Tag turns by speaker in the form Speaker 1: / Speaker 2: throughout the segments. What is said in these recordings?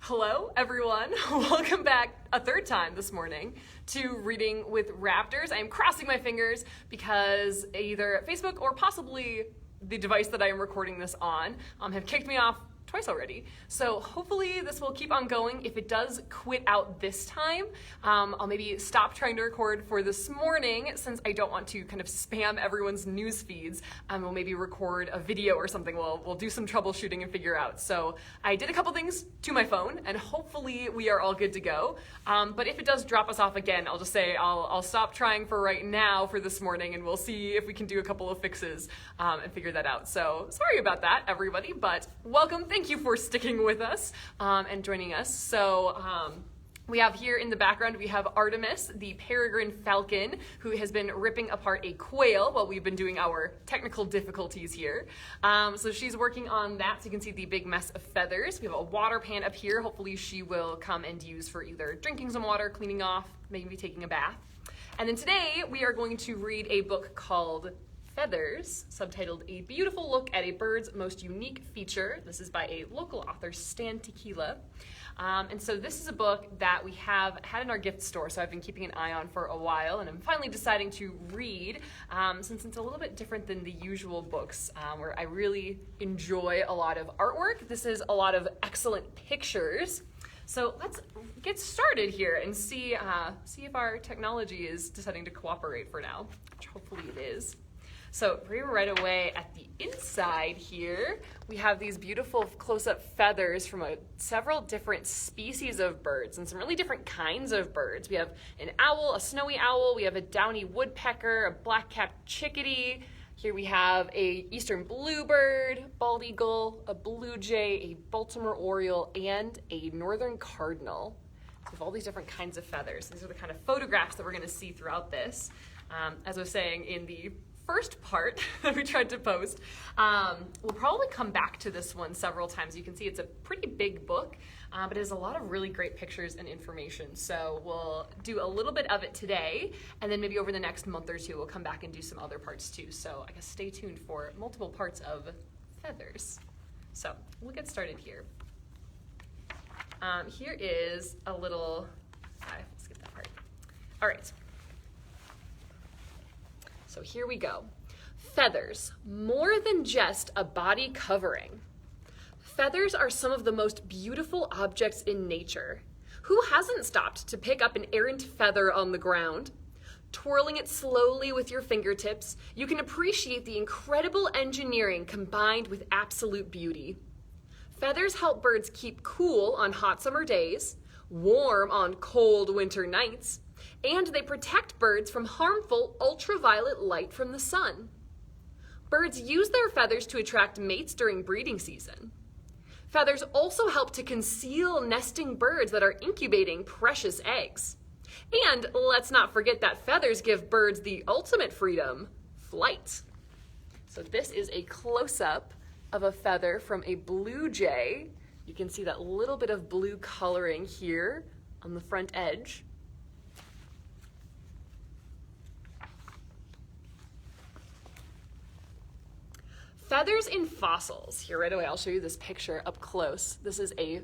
Speaker 1: Hello, everyone. Welcome back a third time this morning to Reading with Raptors. I am crossing my fingers because either Facebook or possibly the device that I am recording this on have kicked me off twice already. So hopefully this will keep on going. If it does quit out this time, I'll maybe stop trying to record for this morning since I don't want to kind of spam everyone's news feeds. We'll maybe record a video or something. We'll do some troubleshooting and figure out. So I did a couple things to my phone and hopefully we are all good to go. But if it does drop us off again, I'll just say I'll stop trying for right now for this morning and we'll see if we can do a couple of fixes and figure that out. So sorry about that, everybody, but welcome. Thank you for sticking with us and joining us. So we have here in the background, we have Artemis, the Peregrine Falcon, who has been ripping apart a quail while we've been doing our technical difficulties here. So she's working on that, so you can see the big mess of feathers. We have a water pan up here. Hopefully she will come and use for either drinking some water, cleaning off, maybe taking a bath. And then today we are going to read a book called Feathers, subtitled A Beautiful Look at a Bird's Most Unique Feature. This is by a local author, Stan Tekiela. And so this is a book that we have had in our gift store, so I've been keeping an eye on for a while, and I'm finally deciding to read, since it's a little bit different than the usual books, where I really enjoy a lot of artwork. This is a lot of excellent pictures. So let's get started here and see if our technology is deciding to cooperate for now, which hopefully it is. So right away at the inside here, we have these beautiful close-up feathers from several different species of birds and some really different kinds of birds. We have an owl, a snowy owl, we have a downy woodpecker, a black-capped chickadee. Here we have a eastern bluebird, bald eagle, a blue jay, a Baltimore oriole, and a northern cardinal. So we have all these different kinds of feathers. These are the kind of photographs that we're going to see throughout this. As I was saying in the first part that we tried to post, we'll probably come back to this one several times. You can see it's a pretty big book, but it has a lot of really great pictures and information. So we'll do a little bit of it today, and then maybe over the next month or two, we'll come back and do some other parts too. So I guess stay tuned for multiple parts of Feathers. So we'll get started here. Here is a little, let's skip that part. All right. So here we go. Feathers, more than just a body covering. Feathers are some of the most beautiful objects in nature. Who hasn't stopped to pick up an errant feather on the ground? Twirling it slowly with your fingertips, you can appreciate the incredible engineering combined with absolute beauty. Feathers help birds keep cool on hot summer days, warm on cold winter nights, and they protect birds from harmful ultraviolet light from the sun. Birds use their feathers to attract mates during breeding season. Feathers also help to conceal nesting birds that are incubating precious eggs. And let's not forget that feathers give birds the ultimate freedom, flight. So this is a close-up of a feather from a blue jay. You can see that little bit of blue coloring here on the front edge. Feathers in fossils. Here right away, I'll show you this picture up close. This is a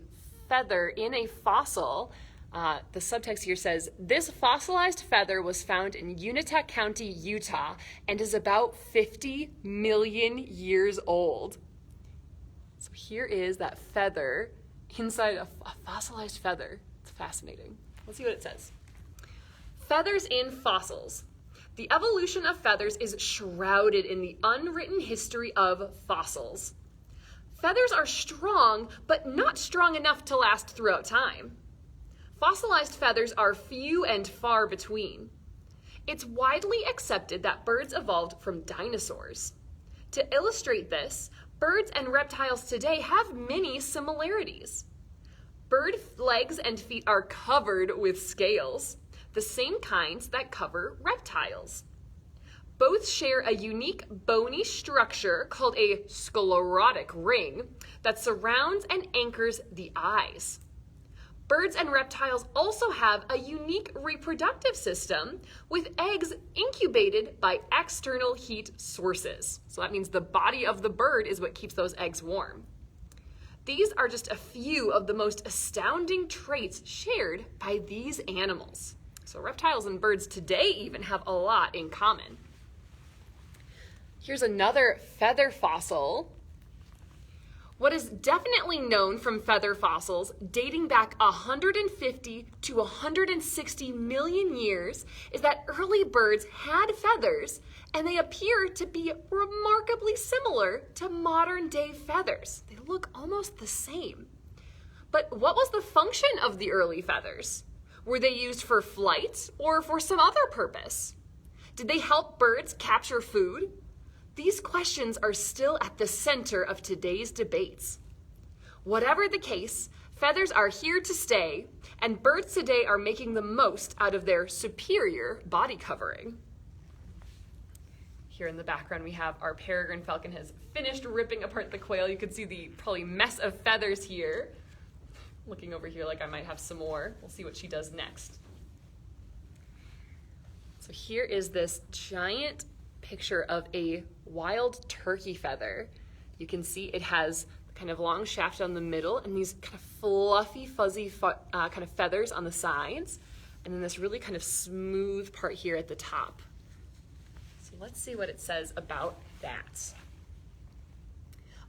Speaker 1: feather in a fossil. The subtext here says, this fossilized feather was found in Untitled County, Utah, and is about 50 million years old. So here is that feather inside a fossilized feather. It's fascinating. Let's see what it says. Feathers in fossils. The evolution of feathers is shrouded in the unwritten history of fossils. Feathers are strong, but not strong enough to last throughout time. Fossilized feathers are few and far between. It's widely accepted that birds evolved from dinosaurs. To illustrate this, birds and reptiles today have many similarities. Bird legs and feet are covered with scales, the same kinds that cover reptiles. Both share a unique bony structure called a sclerotic ring that surrounds and anchors the eyes. Birds and reptiles also have a unique reproductive system with eggs incubated by external heat sources. So that means the body of the bird is what keeps those eggs warm. These are just a few of the most astounding traits shared by these animals. So reptiles and birds today even have a lot in common. Here's another feather fossil. What is definitely known from feather fossils dating back 150 to 160 million years is that early birds had feathers, and they appear to be remarkably similar to modern day feathers. They look almost the same. But what was the function of the early feathers? Were they used for flight or for some other purpose? Did they help birds capture food? These questions are still at the center of today's debates. Whatever the case, feathers are here to stay, and birds today are making the most out of their superior body covering. Here in the background, we have our peregrine falcon has finished ripping apart the quail. You can see the probably mess of feathers here. Looking over here like I might have some more. We'll see what she does next. So here is this giant picture of a wild turkey feather. You can see it has kind of long shaft down the middle and these kind of fluffy, fuzzy kind of feathers on the sides, and then this really kind of smooth part here at the top. So let's see what it says about that.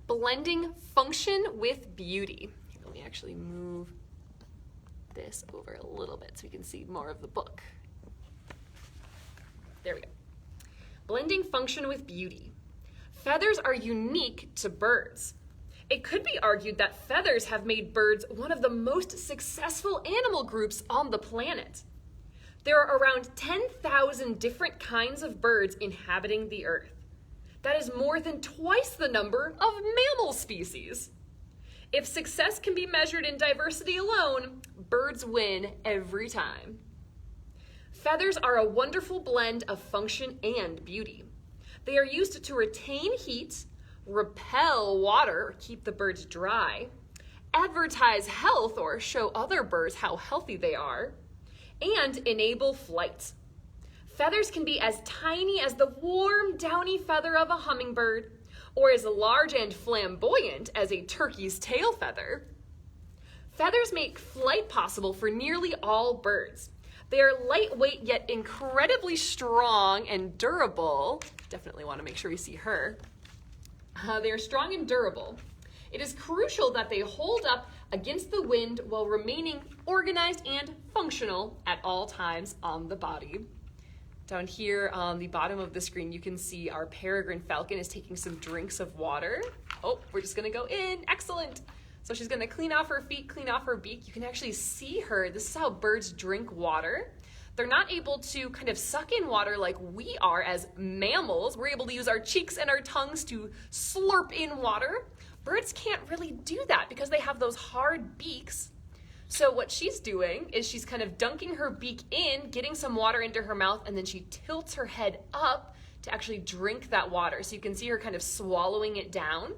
Speaker 1: Blending function with beauty. Here, let me actually move this over a little bit so we can see more of the book. There we go. Blending function with beauty. Feathers are unique to birds. It could be argued that feathers have made birds one of the most successful animal groups on the planet. There are around 10,000 different kinds of birds inhabiting the earth. That is more than twice the number of mammal species. If success can be measured in diversity alone, birds win every time. Feathers are a wonderful blend of function and beauty. They are used to retain heat, repel water, or keep the birds dry, advertise health or show other birds how healthy they are, and enable flight. Feathers can be as tiny as the warm, downy feather of a hummingbird, or as large and flamboyant as a turkey's tail feather. Feathers make flight possible for nearly all birds. They are lightweight yet incredibly strong and durable. Definitely want to make sure we see her. They are strong and durable. It is crucial that they hold up against the wind while remaining organized and functional at all times on the body. Down here on the bottom of the screen, you can see our peregrine falcon is taking some drinks of water. Oh, we're just gonna go in, excellent. So she's gonna clean off her feet, clean off her beak. You can actually see her. This is how birds drink water. They're not able to kind of suck in water like we are as mammals. We're able to use our cheeks and our tongues to slurp in water. Birds can't really do that because they have those hard beaks. So what she's doing is she's kind of dunking her beak in, getting some water into her mouth, and then she tilts her head up to actually drink that water. So you can see her kind of swallowing it down.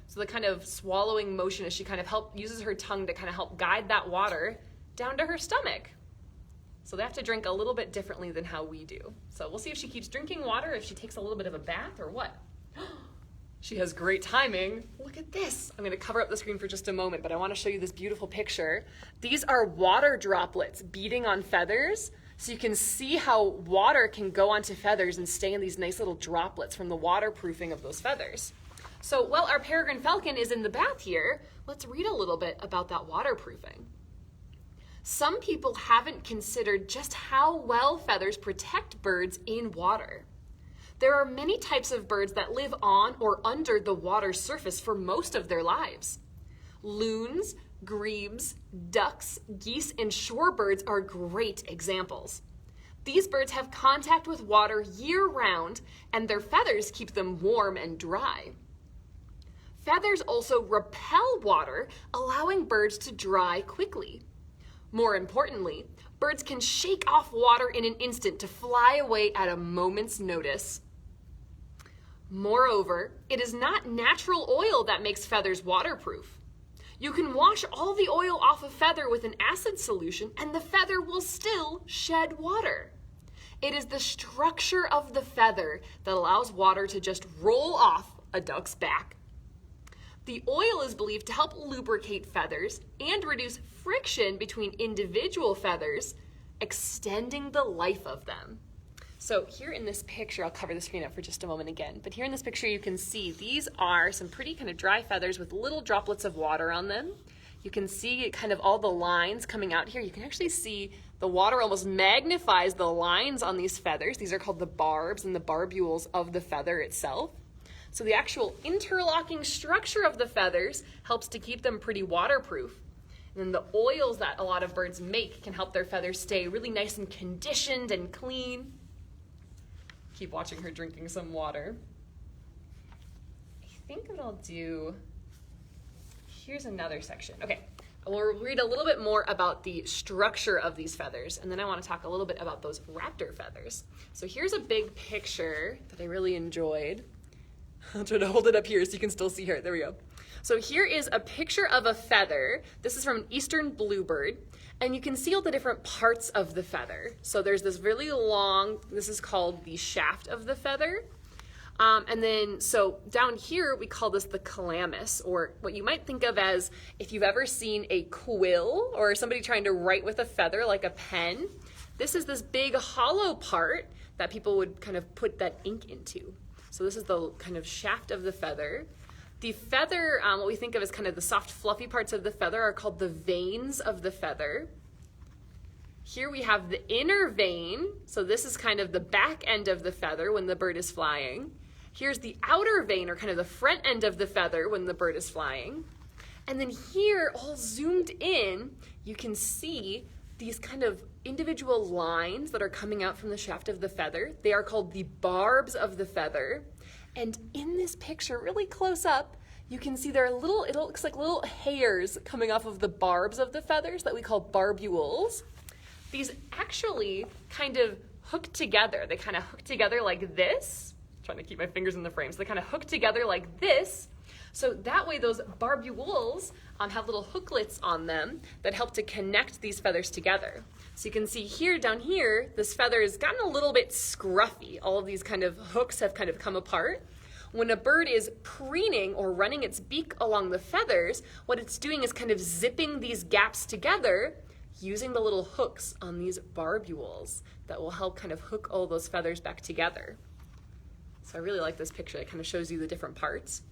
Speaker 1: So the kind of swallowing motion is she kind of uses her tongue to kind of help guide that water down to her stomach. So they have to drink a little bit differently than how we do. So we'll see if she keeps drinking water, if she takes a little bit of a bath or what. She has great timing. Look at this. I'm gonna cover up the screen for just a moment, but I wanna show you this beautiful picture. These are water droplets beating on feathers. So you can see how water can go onto feathers and stay in these nice little droplets from the waterproofing of those feathers. So while our peregrine falcon is in the bath here, let's read a little bit about that waterproofing. Some people haven't considered just how well feathers protect birds in water. There are many types of birds that live on or under the water surface for most of their lives. Loons, grebes, ducks, geese, and shorebirds are great examples. These birds have contact with water year-round, and their feathers keep them warm and dry. Feathers also repel water, allowing birds to dry quickly. More importantly, birds can shake off water in an instant to fly away at a moment's notice. Moreover, it is not natural oil that makes feathers waterproof. You can wash all the oil off a feather with an acid solution and the feather will still shed water. It is the structure of the feather that allows water to just roll off a duck's back. The oil is believed to help lubricate feathers and reduce friction between individual feathers, extending the life of them. So here in this picture, I'll cover the screen up for just a moment again, but here in this picture you can see these are some pretty kind of dry feathers with little droplets of water on them. You can see kind of all the lines coming out here. You can actually see the water almost magnifies the lines on these feathers. These are called the barbs and the barbules of the feather itself. So the actual interlocking structure of the feathers helps to keep them pretty waterproof. And then the oils that a lot of birds make can help their feathers stay really nice and conditioned and clean. Keep watching her drinking some water. I think what I'll do, here's another section. Okay, we'll read a little bit more about the structure of these feathers, and then I want to talk a little bit about those raptor feathers. So here's a big picture that I really enjoyed. I'll try to hold it up here so you can still see her. There we go. So here is a picture of a feather. This is from an eastern bluebird, and you can see all the different parts of the feather. So there's this really long, this is called the shaft of the feather. And then, so down here, we call this the calamus, or what you might think of as if you've ever seen a quill or somebody trying to write with a feather like a pen. This is this big hollow part that people would kind of put that ink into. So this is the kind of shaft of the feather. The feather, what we think of as kind of the soft, fluffy parts of the feather are called the veins of the feather. Here we have the inner vein. So this is kind of the back end of the feather when the bird is flying. Here's the outer vein, or kind of the front end of the feather when the bird is flying. And then here, all zoomed in, you can see these kind of individual lines that are coming out from the shaft of the feather. They are called the barbs of the feather. And in this picture, really close up, you can see there are little, it looks like little hairs coming off of the barbs of the feathers that we call barbules. These actually kind of hook together. They kind of hook together like this. I'm trying to keep my fingers in the frame. So they kind of hook together like this. So that way those barbules have little hooklets on them that help to connect these feathers together. So you can see here, down here, this feather has gotten a little bit scruffy. All of these kind of hooks have kind of come apart. When a bird is preening or running its beak along the feathers, what it's doing is kind of zipping these gaps together using the little hooks on these barbules that will help kind of hook all those feathers back together. So I really like this picture. It kind of shows you the different parts.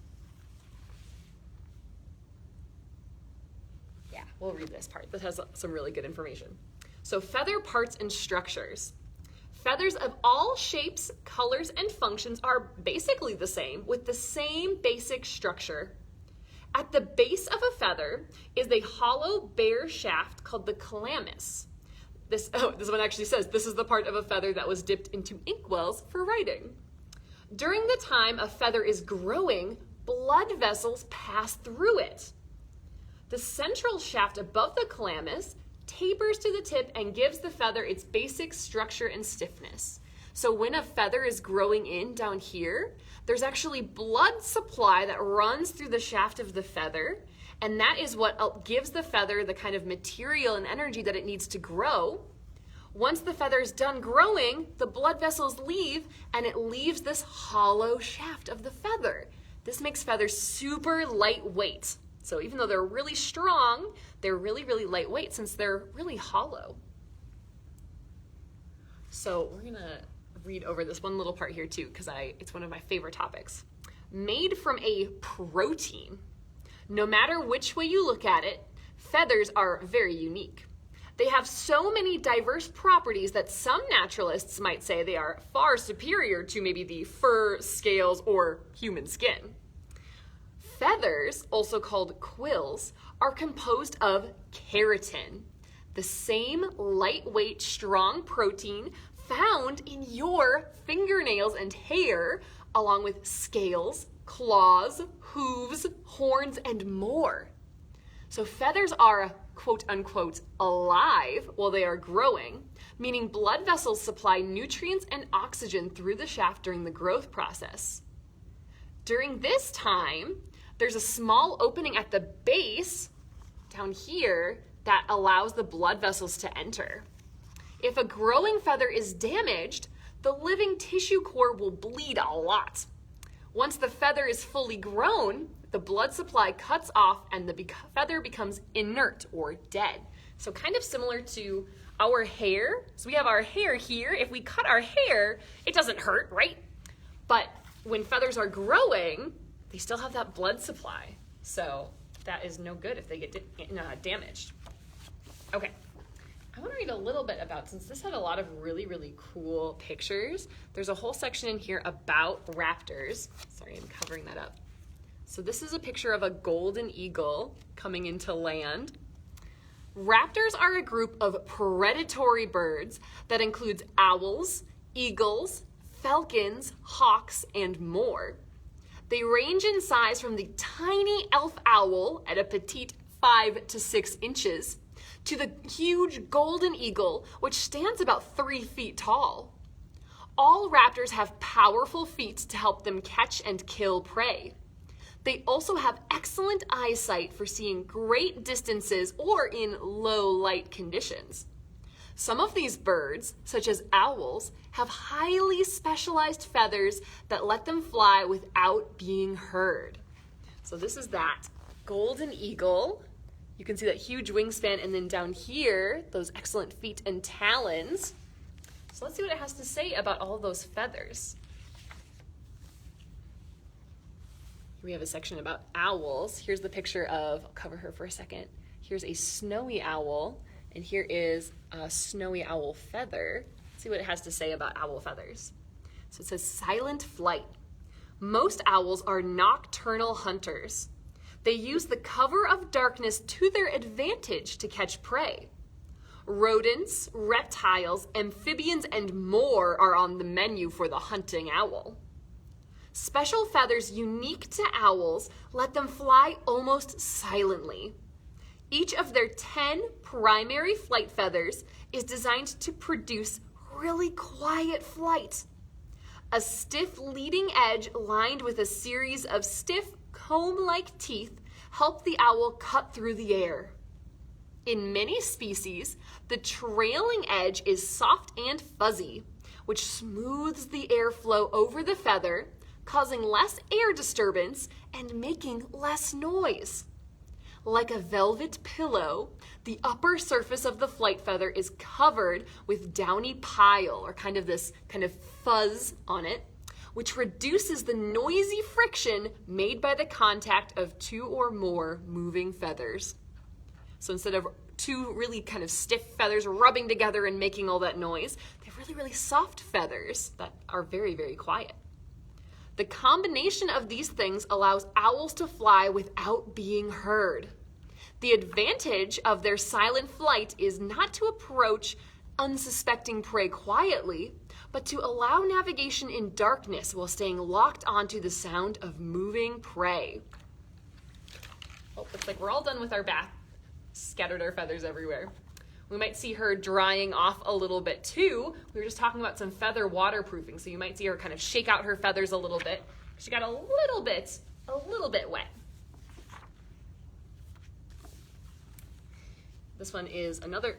Speaker 1: Yeah, we'll read this part. This has some really good information. So feather parts and structures. Feathers of all shapes, colors, and functions are basically the same, with the same basic structure. At the base of a feather is a hollow, bare shaft called the calamus. This one actually says this is the part of a feather that was dipped into inkwells for writing. During the time a feather is growing, blood vessels pass through it. The central shaft above the calamus tapers to the tip and gives the feather its basic structure and stiffness. So when a feather is growing in down here, there's actually blood supply that runs through the shaft of the feather, and that is what gives the feather the kind of material and energy that it needs to grow. Once the feather is done growing, the blood vessels leave, and it leaves this hollow shaft of the feather. This makes feathers super lightweight. So even though they're really strong, they're really, really lightweight since they're really hollow. So we're gonna read over this one little part here too, because it's one of my favorite topics. Made from a protein. No matter which way you look at it, feathers are very unique. They have so many diverse properties that some naturalists might say they are far superior to maybe the fur, scales, or human skin. Feathers, also called quills, are composed of keratin, the same lightweight, strong protein found in your fingernails and hair, along with scales, claws, hooves, horns, and more. So feathers are, quote unquote, alive while they are growing, meaning blood vessels supply nutrients and oxygen through the shaft during the growth process. During this time, there's a small opening at the base down here that allows the blood vessels to enter. If a growing feather is damaged, the living tissue core will bleed a lot. Once the feather is fully grown, the blood supply cuts off and the feather becomes inert or dead. So kind of similar to our hair. So we have our hair here. If we cut our hair, it doesn't hurt, right? But when feathers are growing, they still have that blood supply. So that is no good if they get damaged. Okay. I want to read a little bit about, since this had a lot of really, really cool pictures, there's a whole section in here about raptors. Sorry, I'm covering that up. So this is a picture of a golden eagle coming into land. Raptors are a group of predatory birds that includes owls, eagles, falcons, hawks, and more. They range in size from the tiny elf owl at a petite 5 to 6 inches to the huge golden eagle, which stands about 3 feet tall. All raptors have powerful feet to help them catch and kill prey. They also have excellent eyesight for seeing great distances or in low light conditions. Some of these birds, such as owls, have highly specialized feathers that let them fly without being heard. So this is that golden eagle. You can see that huge wingspan, and then down here, those excellent feet and talons. So let's see what it has to say about all those feathers. Here we have a section about owls. Here's the picture of, I'll cover her for a second. Here's a snowy owl, and here is a snowy owl feather. Let's see what it has to say about owl feathers. So it says silent flight. Most owls are nocturnal hunters. They use the cover of darkness to their advantage to catch prey. Rodents, reptiles, amphibians, and more are on the menu for the hunting owl. Special feathers unique to owls let them fly almost silently. Each of their 10 primary flight feathers is designed to produce really quiet flight. A stiff leading edge lined with a series of stiff comb-like teeth help the owl cut through the air. In many species, the trailing edge is soft and fuzzy, which smooths the airflow over the feather, causing less air disturbance and making less noise. Like a velvet pillow, the upper surface of the flight feather is covered with downy pile, or kind of this kind of fuzz on it, which reduces the noisy friction made by the contact of 2 or more moving feathers. So instead of 2 really kind of stiff feathers rubbing together and making all that noise, they have really, really soft feathers that are very, very quiet. The combination of these things allows owls to fly without being heard. The advantage of their silent flight is not to approach unsuspecting prey quietly, but to allow navigation in darkness while staying locked onto the sound of moving prey. Oh, looks like we're all done with our bath. Scattered our feathers everywhere. We might see her drying off a little bit too. We were just talking about some feather waterproofing, so you might see her kind of shake out her feathers a little bit. She got a little bit wet. This one is another.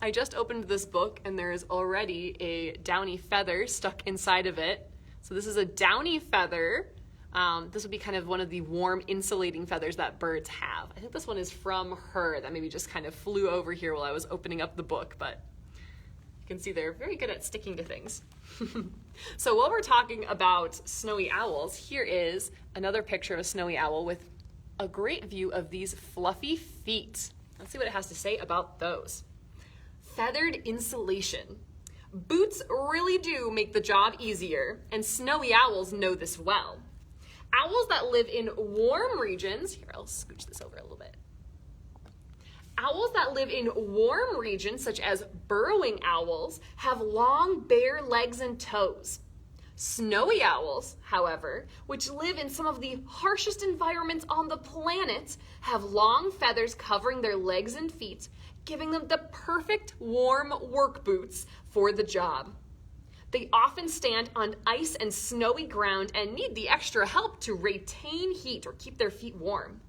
Speaker 1: I just opened this book and there is already a downy feather stuck inside of it. So this is a downy feather. This would be kind of one of the warm insulating feathers that birds have. I think this one is from her that maybe just kind of flew over here while I was opening up the book, but you can see they're very good at sticking to things. So while we're talking about snowy owls, here is another picture of a snowy owl with a great view of these fluffy feet. Let's see what it has to say about those. Feathered insulation. Boots really do make the job easier, and snowy owls know this well. Owls that live in warm regions, here I'll scooch this over a little bit. Owls that live in warm regions, such as burrowing owls, have long bare legs and toes. Snowy owls, however, which live in some of the harshest environments on the planet, have long feathers covering their legs and feet, giving them the perfect warm work boots for the job. They often stand on ice and snowy ground and need the extra help to retain heat or keep their feet warm.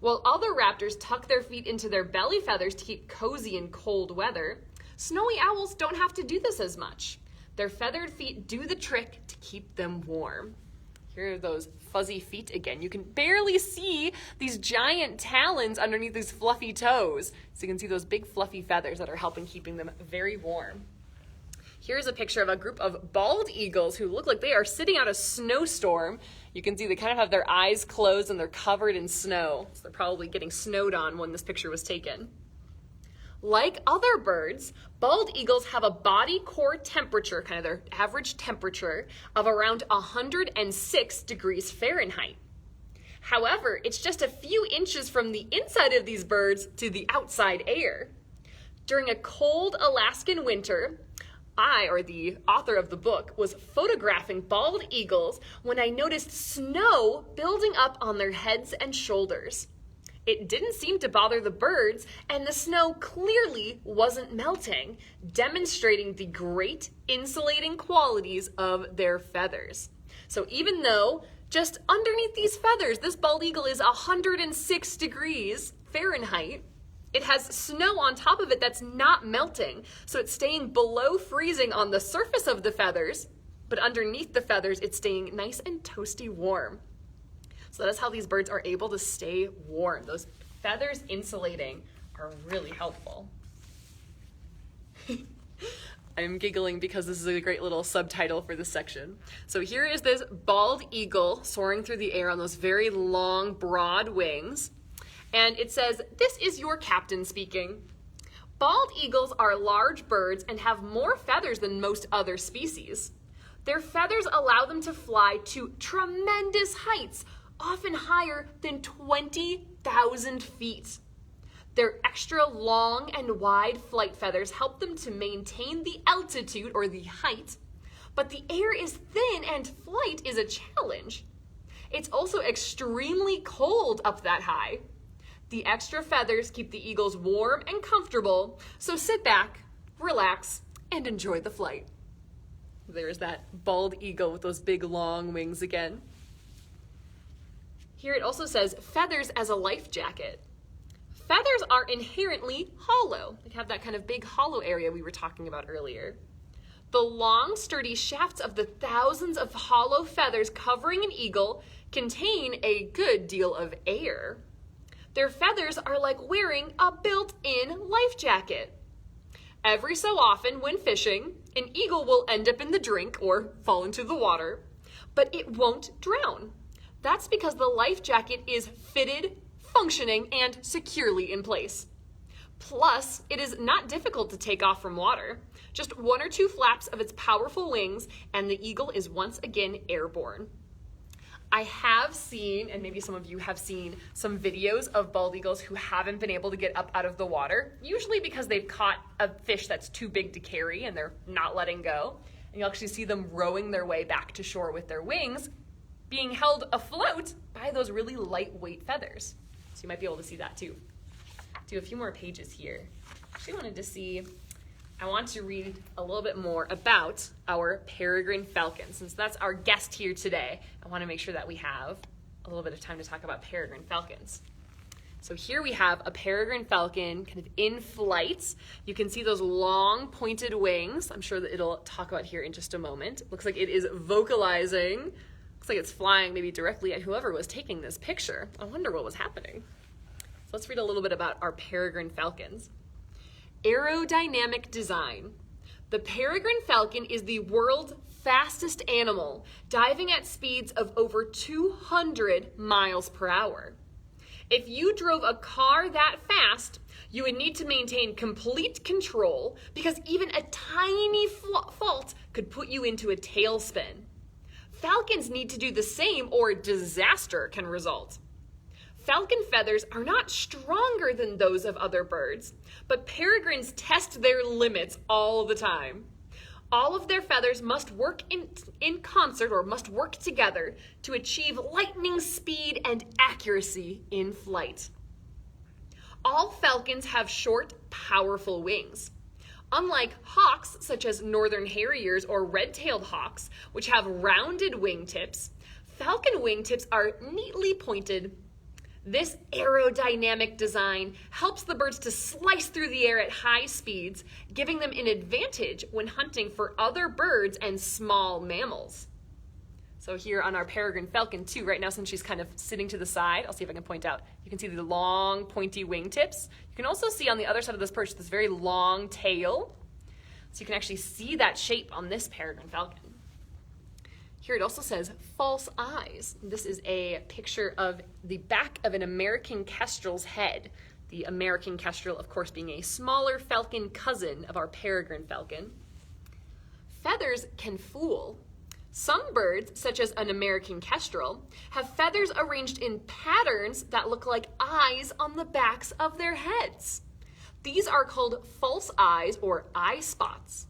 Speaker 1: While other raptors tuck their feet into their belly feathers to keep cozy in cold weather, snowy owls don't have to do this as much. Their feathered feet do the trick to keep them warm. Here are those fuzzy feet again. You can barely see these giant talons underneath these fluffy toes. So you can see those big fluffy feathers that are helping keeping them very warm. Here's a picture of a group of bald eagles who look like they are sitting out a snowstorm. You can see they kind of have their eyes closed and they're covered in snow. So they're probably getting snowed on when this picture was taken. Like other birds, bald eagles have a body core temperature, kind of their average temperature, of around 106 degrees Fahrenheit. However, it's just a few inches from the inside of these birds to the outside air. During a cold Alaskan winter, I, or the author of the book, was photographing bald eagles when I noticed snow building up on their heads and shoulders. It didn't seem to bother the birds, and the snow clearly wasn't melting, demonstrating the great insulating qualities of their feathers. So even though just underneath these feathers, this bald eagle is 106 degrees Fahrenheit, it has snow on top of it that's not melting, so it's staying below freezing on the surface of the feathers, but underneath the feathers, it's staying nice and toasty warm. So that is how these birds are able to stay warm. Those feathers insulating are really helpful. I'm giggling because this is a great little subtitle for this section. So here is this bald eagle soaring through the air on those very long, broad wings. And it says, "This is your captain speaking. Bald eagles are large birds and have more feathers than most other species. Their feathers allow them to fly to tremendous heights, often higher than 20,000 feet. Their extra long and wide flight feathers help them to maintain the altitude or the height, but the air is thin and flight is a challenge. It's also extremely cold up that high. The extra feathers keep the eagles warm and comfortable, so sit back, relax, and enjoy the flight." There's that bald eagle with those big long wings again. Here it also says, "Feathers as a life jacket." Feathers are inherently hollow. They have that kind of big hollow area we were talking about earlier. The long, sturdy shafts of the thousands of hollow feathers covering an eagle contain a good deal of air. Their feathers are like wearing a built-in life jacket. Every so often, when fishing, an eagle will end up in the drink or fall into the water, but it won't drown. That's because the life jacket is fitted, functioning, and securely in place. Plus, it is not difficult to take off from water. Just one or two flaps of its powerful wings, and the eagle is once again airborne. I have seen, and maybe some of you have seen, some videos of bald eagles who haven't been able to get up out of the water, usually because they've caught a fish that's too big to carry and they're not letting go. And you'll actually see them rowing their way back to shore with their wings, being held afloat by those really lightweight feathers. So you might be able to see that too. Do a few more pages here. I want to read a little bit more about our Peregrine Falcon. Since that's our guest here today, I want to make sure that we have a little bit of time to talk about Peregrine Falcons. So here we have a Peregrine Falcon kind of in flight. You can see those long pointed wings. I'm sure that it'll talk about here in just a moment. It looks like it is vocalizing. Looks like it's flying maybe directly at whoever was taking this picture. I wonder what was happening. So let's read a little bit about our Peregrine Falcons. Aerodynamic design. The Peregrine Falcon is the world's fastest animal, diving at speeds of over 200 miles per hour. If you drove a car that fast, you would need to maintain complete control because even a tiny fault could put you into a tailspin. Falcons need to do the same or disaster can result. Falcon feathers are not stronger than those of other birds, but peregrines test their limits all the time. All of their feathers must work in concert or must work together to achieve lightning speed and accuracy in flight. All falcons have short, powerful wings. Unlike hawks, such as northern harriers or red-tailed hawks, which have rounded wingtips, falcon wingtips are neatly pointed. This aerodynamic design helps the birds to slice through the air at high speeds, giving them an advantage when hunting for other birds and small mammals. So here on our Peregrine Falcon too, right now since she's kind of sitting to the side, I'll see if I can point out, you can see the long pointy wingtips. You can also see on the other side of this perch this very long tail. So you can actually see that shape on this Peregrine Falcon. Here it also says false eyes. This is a picture of the back of an American kestrel's head. The American kestrel, of course, being a smaller falcon cousin of our Peregrine Falcon. Feathers can fool. Some birds, such as an American kestrel, have feathers arranged in patterns that look like eyes on the backs of their heads. These are called false eyes or eye spots.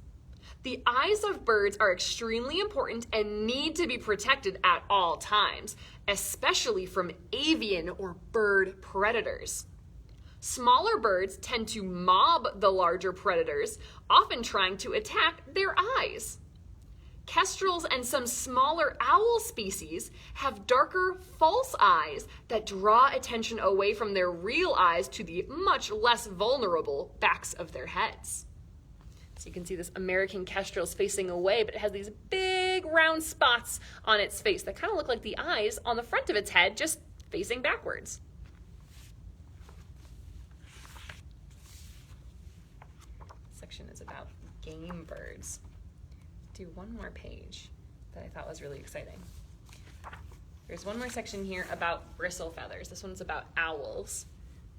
Speaker 1: The eyes of birds are extremely important and need to be protected at all times, especially from avian or bird predators. Smaller birds tend to mob the larger predators, often trying to attack their eyes. Kestrels and some smaller owl species have darker false eyes that draw attention away from their real eyes to the much less vulnerable backs of their heads. So you can see this American kestrel is facing away, but it has these big round spots on its face that kind of look like the eyes on the front of its head, just facing backwards. This section is about game birds. Do one more page that I thought was really exciting. There's one more section here about bristle feathers. This one's about owls,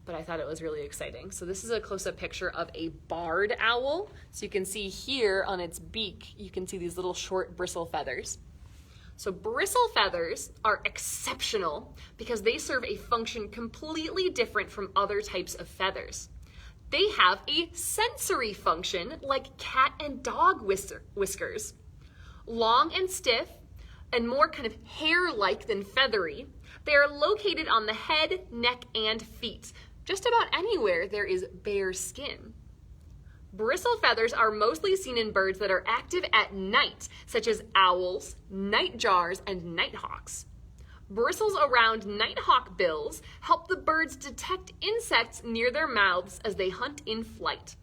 Speaker 1: but I thought it was really exciting. So this is a close-up picture of a barred owl. So you can see here on its beak, you can see these little short bristle feathers. So bristle feathers are exceptional because they serve a function completely different from other types of feathers. They have a sensory function like cat and dog whiskers. Long and stiff and more kind of hair-like than feathery, they are located on the head, neck, and feet. Just about anywhere there is bare skin. Bristle feathers are mostly seen in birds that are active at night, such as owls, nightjars, and nighthawks. Bristles around nighthawk bills help the birds detect insects near their mouths as they hunt in flight.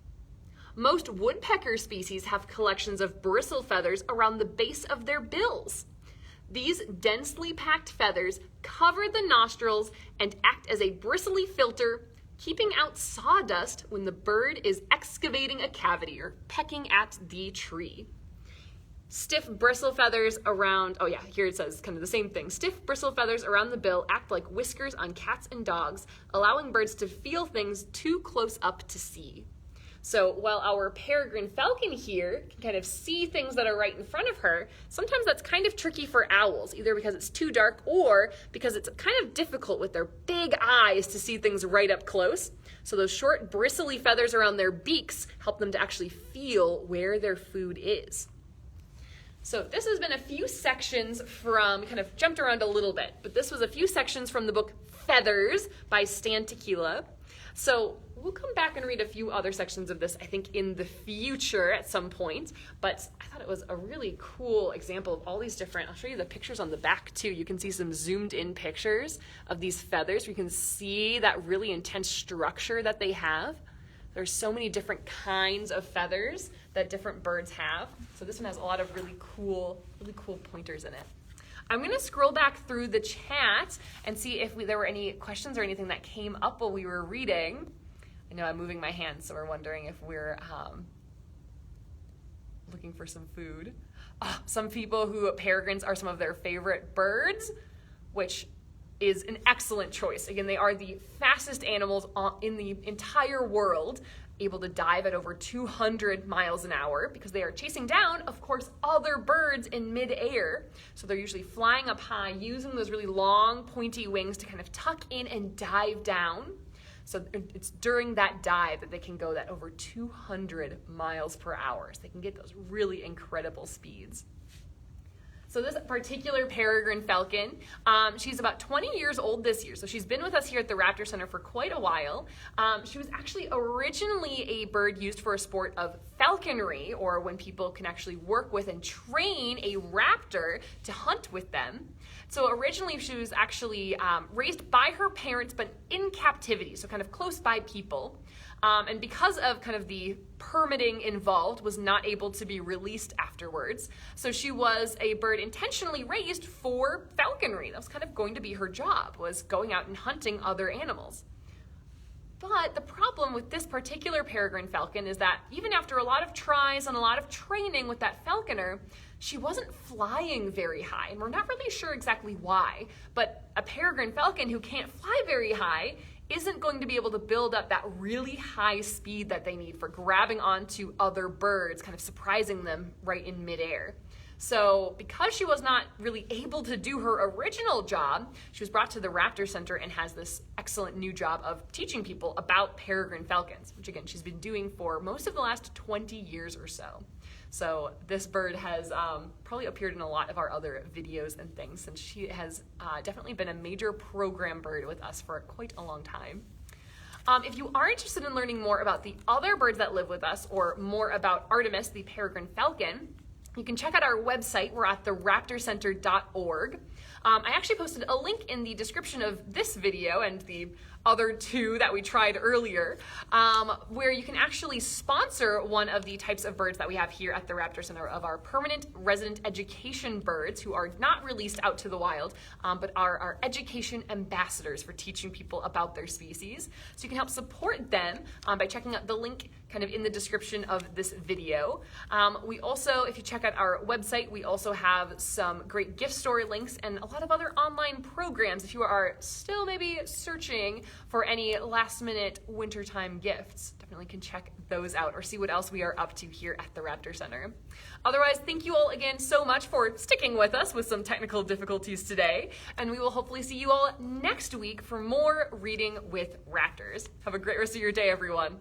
Speaker 1: Most woodpecker species have collections of bristle feathers around the base of their bills. These densely packed feathers cover the nostrils and act as a bristly filter, keeping out sawdust when the bird is excavating a cavity or pecking at the tree. Stiff bristle feathers around, oh yeah, here it says kind of the same thing. Stiff bristle feathers around the bill act like whiskers on cats and dogs, allowing birds to feel things too close up to see. So while our Peregrine Falcon here can kind of see things that are right in front of her, sometimes that's kind of tricky for owls, either because it's too dark or because it's kind of difficult with their big eyes to see things right up close. So those short bristly feathers around their beaks help them to actually feel where their food is. So this has been a few sections from, kind of jumped around a little bit, but this was a few sections from the book Feathers by Stan Tekiela. So we'll come back and read a few other sections of this, I think, in the future at some point, but I thought it was a really cool example of all these different, I'll show you the pictures on the back too. You can see some zoomed in pictures of these feathers. You can see that really intense structure that they have. There's so many different kinds of feathers that different birds have. So this one has a lot of really cool pointers in it. I'm going to scroll back through the chat and see if there were any questions or anything that came up while we were reading. I know I'm moving my hands, so we're wondering if we're looking for some food. Some people who peregrines are some of their favorite birds, which is an excellent choice. Again, they are the fastest animals in the entire world, able to dive at over 200 miles an hour because they are chasing down, of course, other birds in midair. So they're usually flying up high, using those really long, pointy wings to kind of tuck in and dive down. So it's during that dive that they can go that over 200 miles per hour. So they can get those really incredible speeds. So this particular Peregrine Falcon, she's about 20 years old this year. So she's been with us here at the Raptor Center for quite a while. She was actually originally a bird used for a sport of falconry, or when people can actually work with and train a raptor to hunt with them. So originally she was actually raised by her parents, but in captivity, so kind of close by people. And because of kind of the permitting involved, was not able to be released afterwards. So she was a bird intentionally raised for falconry. That was kind of going to be her job, was going out and hunting other animals. But the problem with this particular peregrine falcon is that even after a lot of tries and a lot of training with that falconer, she wasn't flying very high. And we're not really sure exactly why, but a peregrine falcon who can't fly very high isn't going to be able to build up that really high speed that they need for grabbing onto other birds, kind of surprising them right in midair. So because she was not really able to do her original job, she was brought to the Raptor Center and has this excellent new job of teaching people about peregrine falcons, which again, she's been doing for most of the last 20 years or so. So this bird has probably appeared in a lot of our other videos and things, since she has definitely been a major program bird with us for quite a long time. If you are interested in learning more about the other birds that live with us, or more about Artemis, the peregrine falcon, you can check out our website. We're at theraptorcenter.org. I actually posted a link in the description of this video and the other two that we tried earlier, where you can actually sponsor one of the types of birds that we have here at the Raptor Center, of our permanent resident education birds who are not released out to the wild, but are our education ambassadors for teaching people about their species. So you can help support them by checking out the link kind of in the description of this video. We also, if you check out our website, we also have some great gift store links and a lot of other online programs if you are still maybe searching for any last minute wintertime gifts. Definitely can check those out or see what else we are up to here at the Raptor Center. Otherwise, thank you all again so much for sticking with us with some technical difficulties today, and we will hopefully see you all next week for more Reading with Raptors. Have a great rest of your day, everyone.